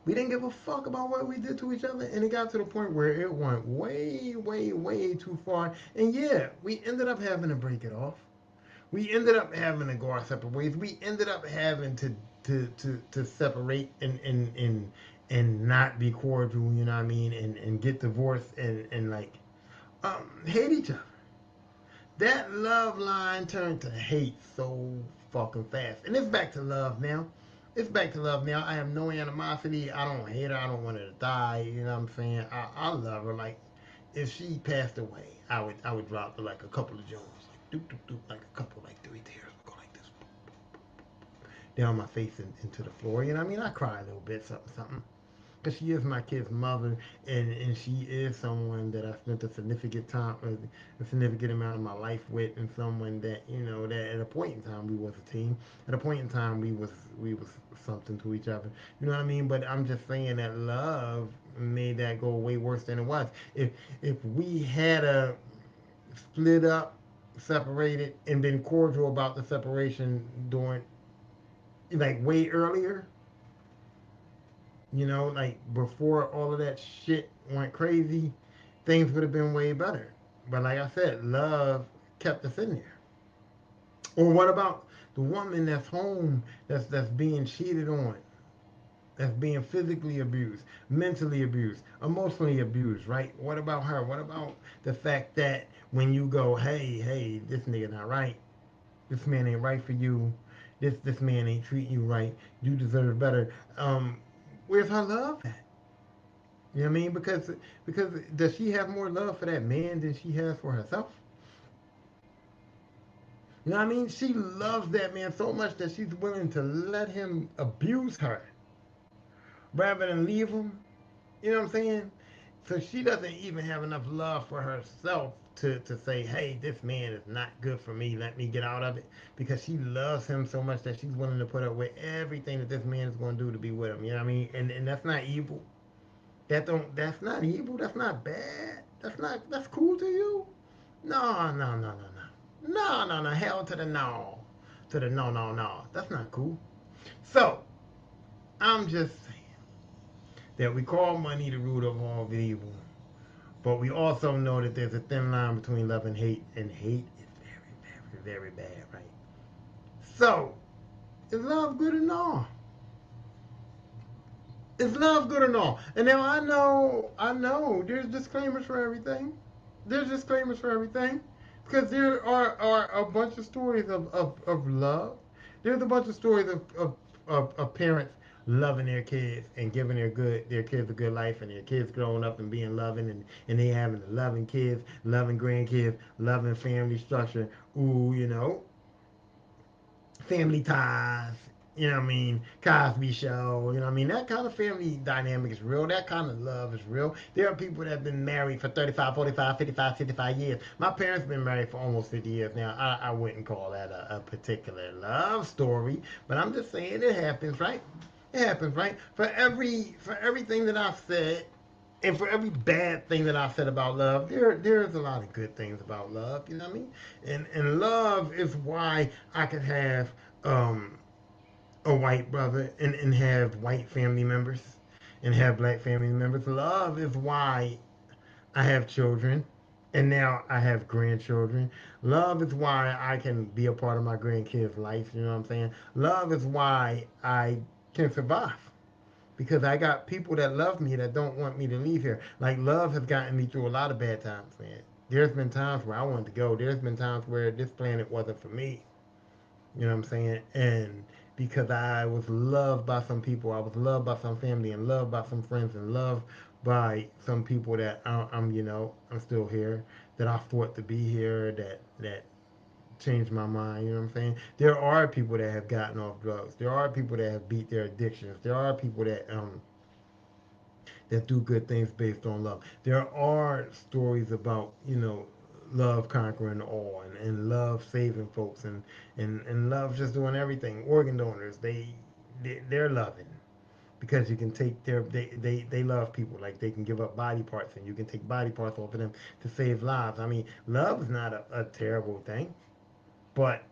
We didn't give a fuck about what we did to each other, and it got to the point where it went way, way, way too far. And yeah, we ended up having to break it off. We ended up having to go our separate ways. We ended up having to separate and not be cordial, you know what I mean, and get divorced and like hate each other. That love line turned to hate so fucking fast. And it's back to love now. It's back to love now. I have no animosity. I don't hate her. I don't want her to die. You know what I'm saying? I love her. Like if she passed away, I would drop her like a couple of Jones. Like doop doop doop, like a couple, like 3 tears would go like this down my face and into the floor. You know what I mean? I cry a little bit, something, something. Because she is my kid's mother, and she is someone that I spent a significant time, a significant amount of my life with, and someone that that at a point in time we was a team. At a point in time we was something to each other. You know what I mean? But I'm just saying that love made that go way worse than it was. If we had a split up, separated, and been cordial about the separation during like way earlier, like before all of that shit went crazy, things would have been way better. But like I said, love kept us in there. Or what about the woman that's home that's being cheated on, that's being physically abused, mentally abused, emotionally abused, right? What about her? What about the fact that when you go, hey, this nigga not right, this man ain't right for you, this man ain't treating you right, you deserve better. Where's her love at? You know what I mean? Because does she have more love for that man than she has for herself? You know what I mean? She loves that man so much that she's willing to let him abuse her rather than leave him. You know what I'm saying? So she doesn't even have enough love for herself to say, hey, this man is not good for me. Let me get out of it. Because she loves him so much that she's willing to put up with everything that this man is going to do to be with him. You know what I mean? And that's not evil. That's not evil. That's not bad. That's cool to you. No, no, no, no, no. No, no, no. Hell to the no. To the no, no, no. That's not cool. So, I'm just saying that we call money the root of all evil. But we also know that there's a thin line between love and hate is very, very, very bad, right? So, is love good or no? Is love good or no? And now I know, there's disclaimers for everything. There's disclaimers for everything. Because there are a bunch of stories of love. There's a bunch of stories of parents loving their kids and giving their kids a good life and their kids growing up and being loving and they having loving kids, loving grandkids, loving family structure. Ooh, family ties, what I mean, Cosby Show, what I mean, that kind of family dynamic is real. That kind of love is real. There are people that have been married for 35, 45, 55, 55 years. My parents have been married for almost 50 years now. I wouldn't call that a particular love story, but I'm just saying it happens, right? It happens, right? For everything that I've said, and for every bad thing that I've said about love, there's a lot of good things about love. You know what I mean? And love is why I could have um, a white brother and have white family members and have black family members. Love is why I have children and now I have grandchildren. Love is why I can be a part of my grandkids' life. You know what I'm saying? Love is why I can survive. because I got people that love me that don't want me to leave here. Like love has gotten me through a lot of bad times, man. There's been times where I wanted to go. There's been times where this planet wasn't for me. You know what I'm saying? And because I was loved by some people, I was loved by some family, and loved by some friends, and loved by some people that I'm still here. That I fought to be here. That changed my mind. You know what I'm saying? There are people that have gotten off drugs. There are people that have beat their addictions. There are people that do good things based on love. There are stories about love conquering all, and love saving folks, and love just doing everything. Organ donors, they're loving because you can take they love people, like they can give up body parts and you can take body parts off of them to save lives. I mean, love is not a terrible thing, but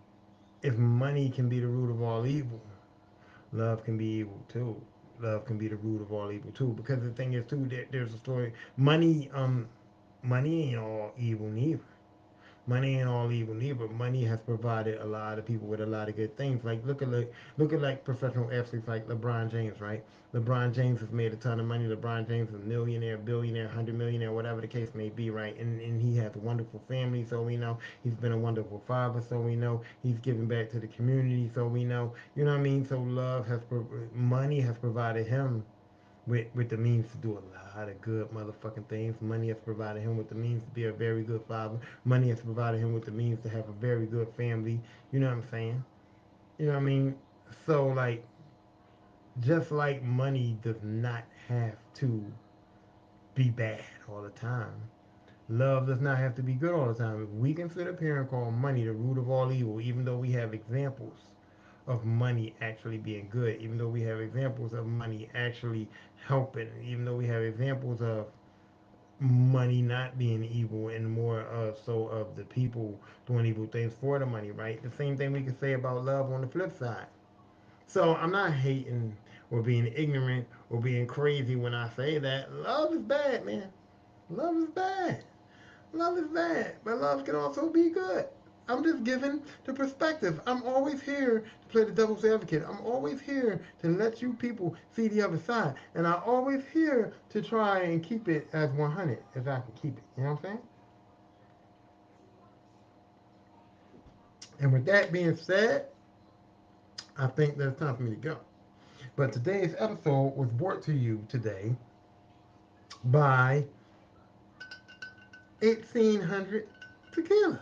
if money can be the root of all evil, love can be evil too. Love can be the root of all evil too. Because the thing is too, there's a story. Money ain't all evil neither. Money ain't all evil neither. Money has provided a lot of people with a lot of good things. Like look at like professional athletes like LeBron James, right? LeBron James has made a ton of money. LeBron James is a millionaire, billionaire, 100 millionaire, whatever the case may be, right? And he has a wonderful family, so we know he's been a wonderful father, so we know he's giving back to the community, so we know, you know what I mean. So money has provided him with the means to do a lot of good motherfucking things. Money has provided him with the means to be a very good father. Money has provided him with the means to have a very good family. You know what I'm saying? You know what I mean? So like, just like money does not have to be bad all the time. Love does not have to be good all the time. If we can sit up here and call money the root of all evil, even though we have examples of money actually being good, even though we have examples of money actually helping, even though we have examples of money not being evil and more so of the people doing evil things for the money, right? The same thing we can say about love on the flip side. So I'm not hating or being ignorant or being crazy when I say that love is bad, man. Love is bad. Love is bad, but love can also be good. I'm just giving the perspective. I'm always here to play the devil's advocate. I'm always here to let you people see the other side. And I'm always here to try and keep it as 100 as I can keep it. You know what I'm saying? And with that being said, I think there's time for me to go. But today's episode was brought to you today by 1800 Tequila.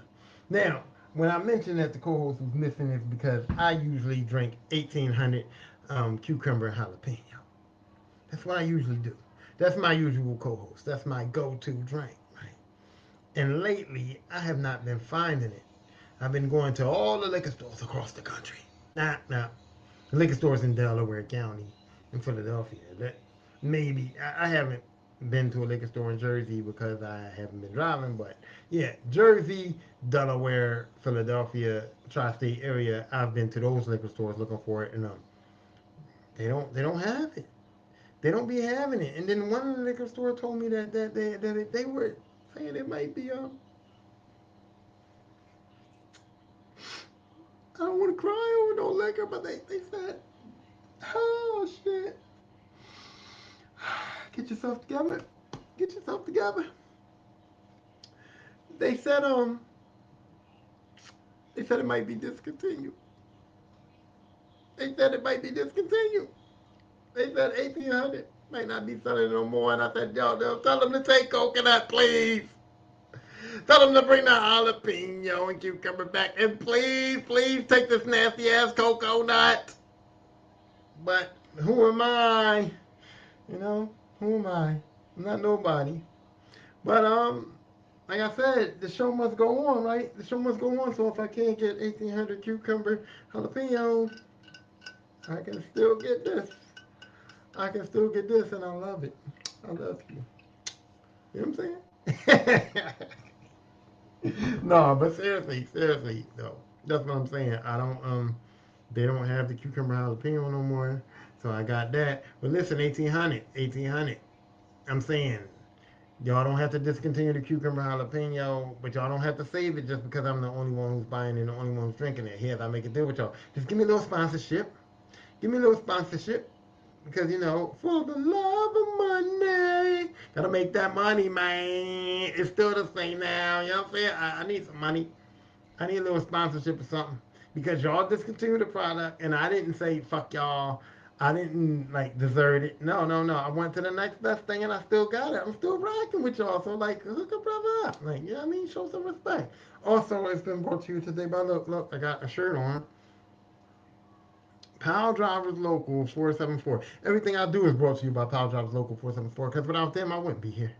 Now, when I mentioned that the co-host was missing, it's because I usually drink 1800 cucumber and jalapeno. That's what I usually do. That's my usual co-host. That's my go-to drink, right? And lately, I have not been finding it. I've been going to all the liquor stores across the country. Nah, the liquor stores in Delaware County, in Philadelphia. That maybe I haven't been to a liquor store in Jersey because I haven't been driving, but yeah, Jersey, Delaware, Philadelphia, tri-state area. I've been to those liquor stores looking for it, and they don't have it. They don't be having it. And then one liquor store told me that they were saying it might be I don't want to cry over no liquor, but they said, oh shit, get yourself together, get yourself together. They said they said it might be discontinued. They said it might be discontinued. They said 1800 might not be selling no more. And I said, yo, tell them to take coconut, please. Tell them to bring the jalapeno and cucumber back. And please take this nasty ass coconut. But who am I? You know, who am I? I'm not nobody. But like I said, the show must go on, right? The show must go on. So if I can't get 1800 cucumber jalapeno, I can still get this. I can still get this, and I love it. I love you. You know what I'm saying? No, but seriously, no. That's what I'm saying. I don't they don't have the cucumber jalapeno no more. So I got that. But listen, 1800. I'm saying y'all don't have to discontinue the cucumber jalapeno, but y'all don't have to save it just because I'm the only one who's buying and the only one who's drinking it. Here, I make a deal with y'all. Just give me a little sponsorship. Give me a little sponsorship. Because, you know, for the love of money, gotta make that money, man. It's still the same now. You know what I'm saying? I need some money. I need a little sponsorship or something. Because y'all discontinued the product, and I didn't say, fuck y'all. I didn't, like, desert it. No, no, no. I went to the next best thing, and I still got it. I'm still rocking with y'all. So, like, hook a brother up. Like, you know what I mean? Show some respect. Also, it's been brought to you today by, look, I got a shirt on. Power Drivers Local 474. Everything I do is brought to you by Power Drivers Local 474 because without them, I wouldn't be here.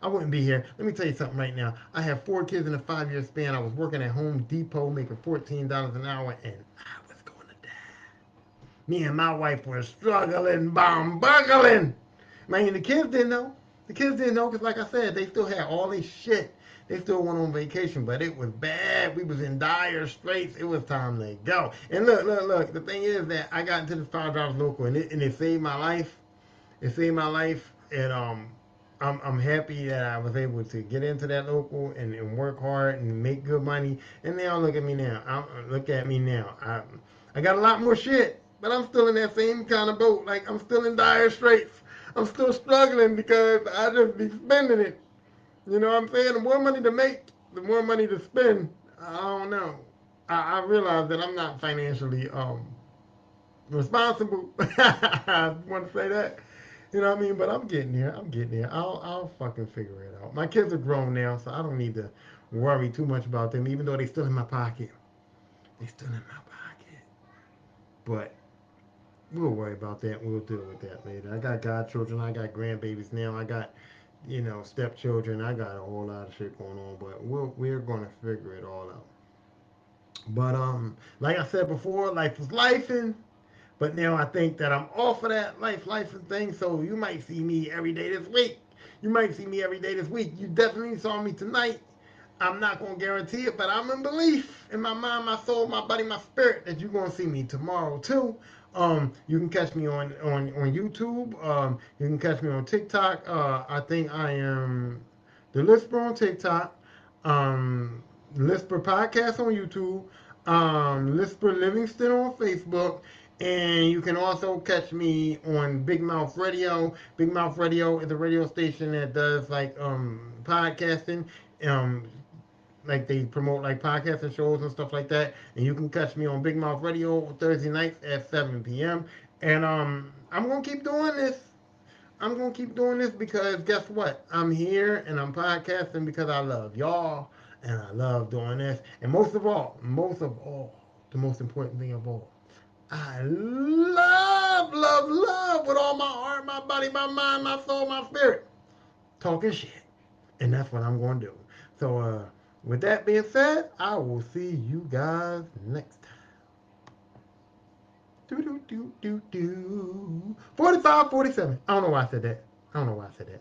I wouldn't be here. Let me tell you something right now. I have 4 kids in a 5 year span. I was working at Home Depot making $14 an hour and I was going to die. Me and my wife were struggling, bomb buggling. Man, the kids didn't know. The kids didn't know because, like I said, they still had all this shit. They still went on vacation, but it was bad. We was in dire straits. It was time to go. And look. The thing is that I got into this Power Drivers Local, and it saved my life. It saved my life, and I'm happy that I was able to get into that local and work hard and make good money. And now look at me now. Look at me now. I got a lot more shit, but I'm still in that same kind of boat. Like I'm still in dire straits. I'm still struggling because I just be spending it. You know what I'm saying? The more money to make, the more money to spend. I don't know. I realize that I'm not financially responsible. I want to say that. You know what I mean? But I'm getting there. I'm getting there. I'll fucking figure it out. My kids are grown now, so I don't need to worry too much about them, even though they still in my pocket. They still in my pocket. But we'll worry about that. We'll deal with that later. I got godchildren. I got grandbabies now. I got, you know, stepchildren. I got a whole lot of shit going on. But we're gonna figure it all out. But like I said before, life was life, but now I think that I'm off of that life and thing. So you might see me every day this week. You might see me every day this week. You definitely saw me tonight. I'm not gonna guarantee it, but I'm in belief in my mind, my soul, my body, my spirit that you're gonna see me tomorrow too. You can catch me on YouTube. You can catch me on TikTok. I think I am the Lisper on TikTok. Um, Lisper Podcast on YouTube. Lisper Livingston on Facebook. And you can also catch me on Big Mouth Radio. Big Mouth Radio is a radio station that does like podcasting. Um, like they promote like podcasts and shows and stuff like that. And you can catch me on Big Mouth Radio Thursday nights at 7 p.m. And I'm gonna keep doing this. I'm gonna keep doing this because guess what? I'm here and I'm podcasting because I love y'all and I love doing this. And most of all, the most important thing of all, I love with all my heart, my body, my mind, my soul, my spirit, talking shit. And that's what I'm going to do. So, with that being said, I will see you guys next time. Do. 45, 47. I don't know why I said that. I don't know why I said that.